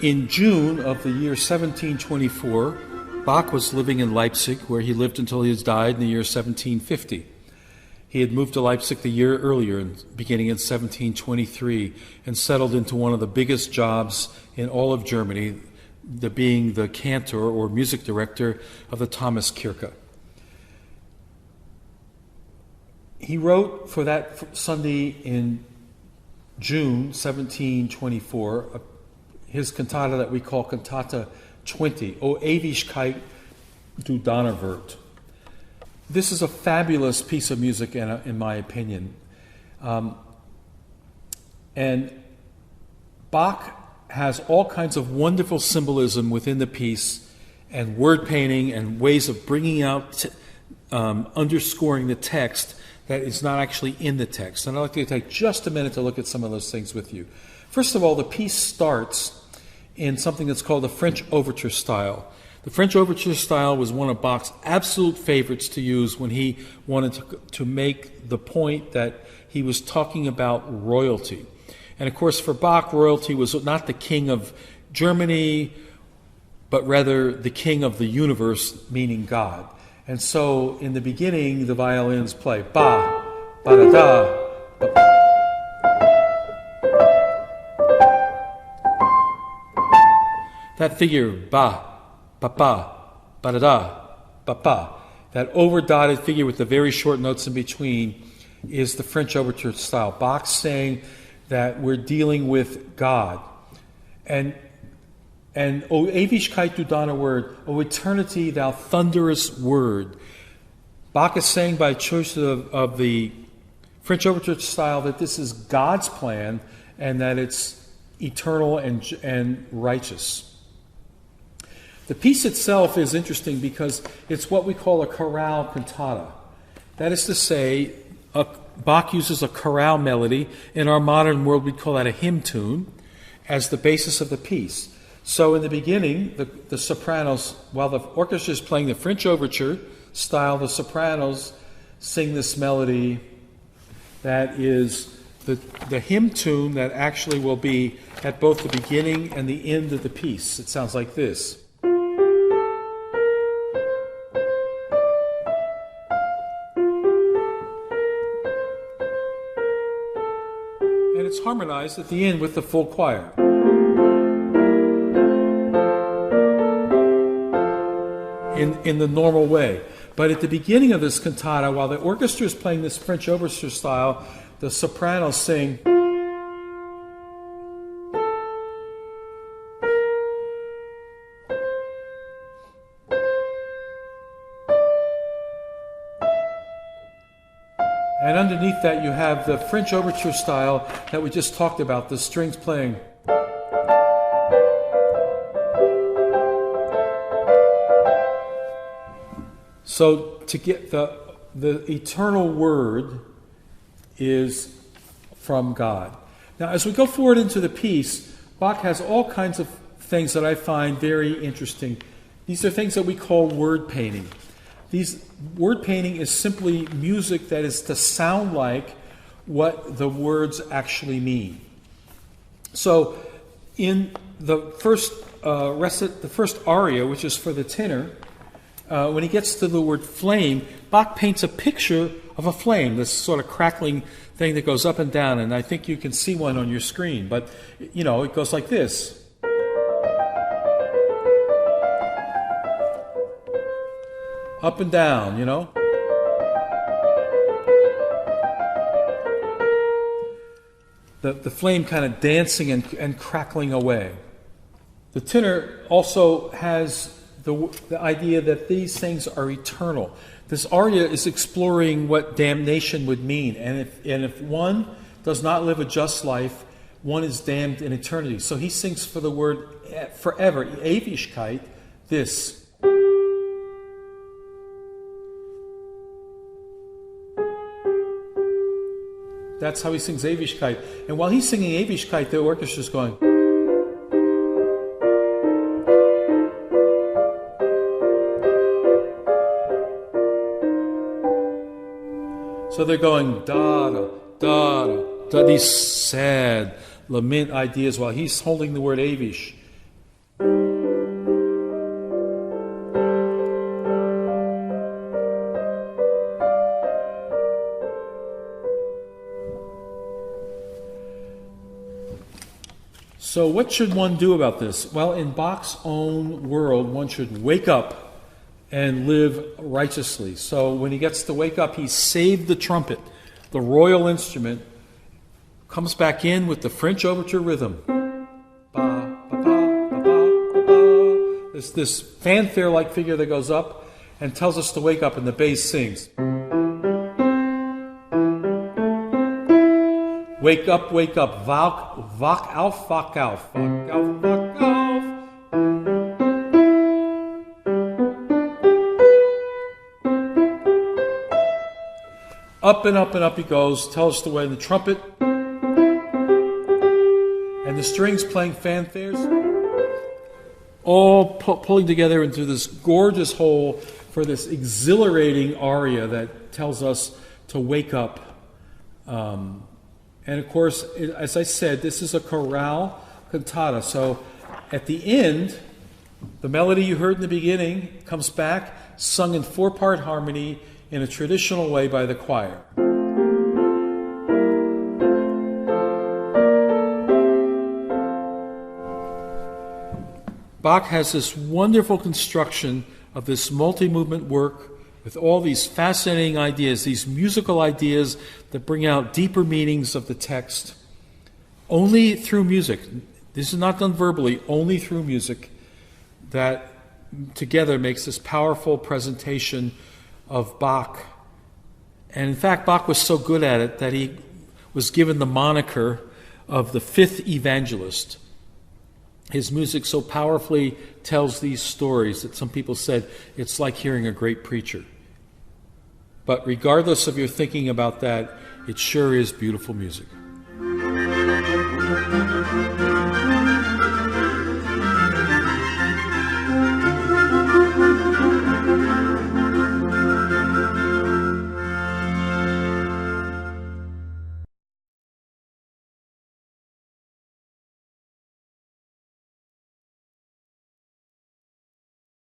In June of the year 1724, Bach was living in Leipzig, where he lived until he died in the year 1750. He had moved to Leipzig the year earlier, beginning in 1723, and settled into one of the biggest jobs in all of Germany, being the cantor or music director of the Thomaskirche. He wrote for that Sunday in June 1724 his cantata that we call Cantata 20, O Ewigkeit, du Donnerwort. This is a fabulous piece of music, in my opinion. And Bach has all kinds of wonderful symbolism within the piece, and word painting, and ways of bringing out, underscoring the text that is not actually in the text. And I'd like to take just a minute to look at some of those things with you. First of all, the piece starts in something that's called the French overture style. The French overture style was one of Bach's absolute favorites to use when he wanted to make the point that he was talking about royalty. And of course, for Bach, royalty was not the king of Germany, but rather the king of the universe, meaning God. And so in the beginning, the violins play ba, ba-da-da, ba. That figure, ba, ba-ba, ba-da-da, ba-ba, that over-dotted figure with the very short notes in between is the French overture style. Bach's saying that we're dealing with God. And O Ewigkeit, du Donnerwort, O eternity, thou thunderous word. Bach is saying by choice of the French overture style that this is God's plan and that it's eternal and righteous. The piece itself is interesting because it's what we call a chorale cantata. That is to say, Bach uses a chorale melody. In our modern world, we'd call that a hymn tune as the basis of the piece. So in the beginning, the sopranos, while the orchestra is playing the French overture style, the sopranos sing this melody that is the hymn tune that actually will be at both the beginning and the end of the piece. It sounds like this. And it's harmonized at the end with the full choir. In the normal way. But at the beginning of this cantata, while the orchestra is playing this French overture style, the sopranos sing. And underneath that you have the French overture style that we just talked about, the strings playing. So to get the eternal word is from God. Now as we go forward into the piece, Bach has all kinds of things that I find very interesting. These are things that we call word painting. Word painting is simply music that is to sound like what the words actually mean. So in the first aria, which is for the tenor, when he gets to the word flame, Bach paints a picture of a flame, this sort of crackling thing that goes up and down, and I think you can see one on your screen, but it goes like this. Up and down, The flame kind of dancing and crackling away. The tenor also has the idea that these things are eternal. This aria is exploring what damnation would mean, and if one does not live a just life, one is damned in eternity. So he sings for the word forever, Ewigkeit, this. That's how he sings Ewigkeit. And while he's singing Ewigkeit, the orchestra's going. So they're going da da da da da, these sad lament ideas while he's holding the word Ewig. So what should one do about this? Well, in Bach's own world, one should wake up and live righteously. So when he gets to wake up, he saved the trumpet, the royal instrument, comes back in with the French overture rhythm. Ba, ba, ba, ba, ba, ba. There's this fanfare-like figure that goes up and tells us to wake up, and the bass sings. Wake up, wach auf, wach auf, wach auf, wach auf. Up and up and up he goes, tells us the way, and the trumpet and the strings playing fanfares, all pulling together into this gorgeous whole for this exhilarating aria that tells us to wake up. And of course, as I said, this is a chorale cantata. So at the end, the melody you heard in the beginning comes back, sung in 4-part harmony in a traditional way by the choir. Bach has this wonderful construction of this multi-movement work with all these fascinating ideas, these musical ideas that bring out deeper meanings of the text. Only through music, this is not done verbally, only through music, that together makes this powerful presentation of Bach. And in fact, Bach was so good at it that he was given the moniker of the fifth evangelist. His music so powerfully tells these stories that some people said it's like hearing a great preacher. But regardless of your thinking about that, it sure is beautiful music.